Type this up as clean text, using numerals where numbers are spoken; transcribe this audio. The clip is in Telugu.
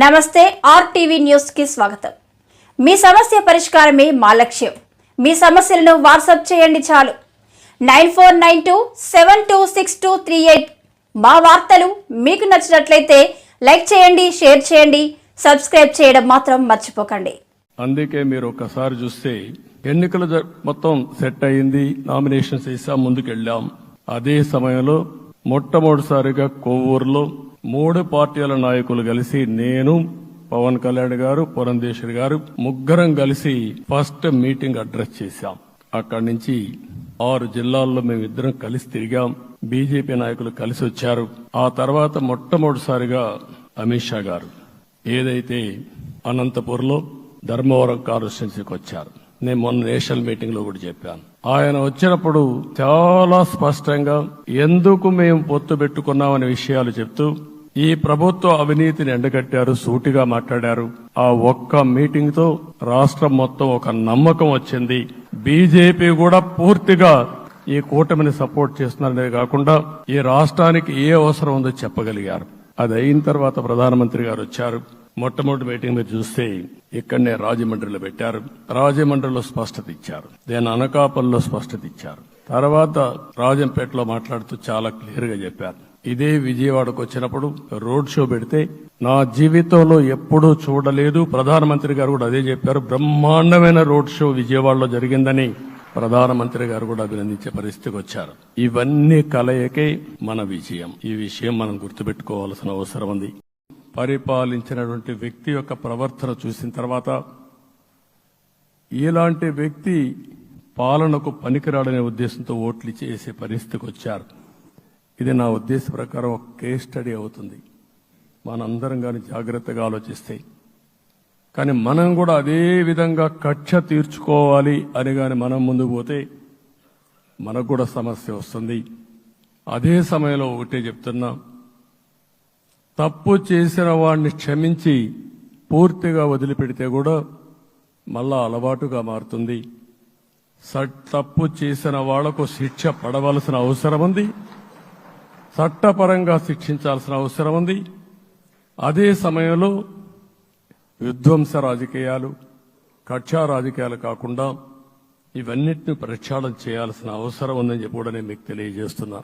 నమస్తే ఆర్టీవీ న్యూస్ కి స్వాగతం. మీ సమస్య పరిష్కారమే మా లక్ష్యం. మీ సమస్యలను వాట్సాప్ చేయండి చాలు. 9492726238. మా వార్తలు మీకు నచ్చినట్లయితే లైక్ చేయండి, షేర్ చేయండి, సబ్స్క్రైబ్ చేయడం మాత్రం మర్చిపోకండి. అందుకే మీరు ఒకసారి చూస్తే ఎన్నికలు మొత్తం సెట్ అయింది, నామినేషన్స్ వేసాం, ముందుకెళ్ళాం. అదే సమయంలో మొట్టమొదటిసారిగా కొవ్వూరులో 3 పార్టీల నాయకులు కలిసి, నేను, పవన్ కళ్యాణ్ గారు, పురంధేశ్వరి గారు ముగ్గురం కలిసి ఫస్ట్ మీటింగ్ అడ్రస్ చేశాం. అక్కడి నుంచి 6 జిల్లాల్లో మేమిద్దరం కలిసి తిరిగాం. బీజేపీ నాయకులు కలిసి వచ్చారు. ఆ తర్వాత మొట్టమొదటిసారిగా అమిత్ షా గారు ఏదైతే అనంతపూర్లో ధర్మవరం కాన్స్టిట్యున్సీకి వచ్చారు. నేను మొన్న నేషనల్ మీటింగ్ లో కూడా చెప్పాను. ఆయన వచ్చినప్పుడు చాలా స్పష్టంగా ఎందుకు మేము పొత్తు పెట్టుకున్నామనే విషయాలు చెప్తూ ఈ ప్రభుత్వ అవినీతిని ఎండగట్టారు, సూటిగా మాట్లాడారు. ఆ ఒక్క మీటింగ్ తో రాష్ట్రం మొత్తం ఒక నమ్మకం వచ్చింది. బీజేపీ కూడా పూర్తిగా ఈ కూటమిని సపోర్ట్ చేస్తున్నారనే కాకుండా ఈ రాష్ట్రానికి ఏ అవసరం ఉందో చెప్పగలిగారు. అది అయిన తర్వాత ప్రధానమంత్రి గారు వచ్చారు. మొట్టమొదటి మీటింగ్ మీరు చూస్తే ఇక్కడనే రాజమండ్రిలో పెట్టారు. రాజమండ్రిలో స్పష్టత ఇచ్చారు. దేని అనకాపల్లిలో స్పష్టత ఇచ్చారు. తర్వాత రాజంపేటలో మాట్లాడుతూ చాలా క్లియర్ గా చెప్పారు. ఇదే విజయవాడకు వచ్చినప్పుడు రోడ్ షో పెడితే నా జీవితంలో ఎప్పుడూ చూడలేదు, ప్రధానమంత్రి గారు కూడా అదే చెప్పారు. బ్రహ్మాండమైన రోడ్ షో విజయవాడలో జరిగిందని ప్రధానమంత్రి గారు కూడా అభినందించే పరిస్థితికి వచ్చారు. ఇవన్నీ కలయికే మన విజయం. ఈ విషయం మనం గుర్తుపెట్టుకోవాల్సిన అవసరం ఉంది. పరిపాలించినటువంటి వ్యక్తి యొక్క ప్రవర్తన చూసిన తర్వాత ఇలాంటి వ్యక్తి పాలనకు పనికిరాడనే ఉద్దేశంతో ఓట్లు చేసే పరిస్థితికి వచ్చారు. ఇది నా ఉద్దేశ ప్రకారం ఒక కేస్ స్టడీ అవుతుంది. మనందరం కానీ జాగ్రత్తగా ఆలోచిస్తే. కానీ మనం కూడా అదే విధంగా కక్ష తీర్చుకోవాలి అని కానీ మనం ముందుకు పోతే మనకు కూడా సమస్య వస్తుంది. అదే సమయంలో ఒకటే చెప్తున్నా, తప్పు చేసిన వాడిని క్షమించి పూర్తిగా వదిలిపెడితే కూడా మళ్ళా అలవాటుగా మారుతుంది. తప్పు చేసిన వాళ్లకు శిక్ష పడవలసిన అవసరం ఉంది, చట్టపరంగా శిక్షించాల్సిన అవసరం ఉంది. అదే సమయంలో విధ్వంస రాజకీయాలు, కక్షా రాజకీయాలు కాకుండా ఇవన్నిటిని ప్రక్షాళన చేయాల్సిన అవసరం ఉందని చెప్పి కూడా నేను మీకు తెలియజేస్తున్నా.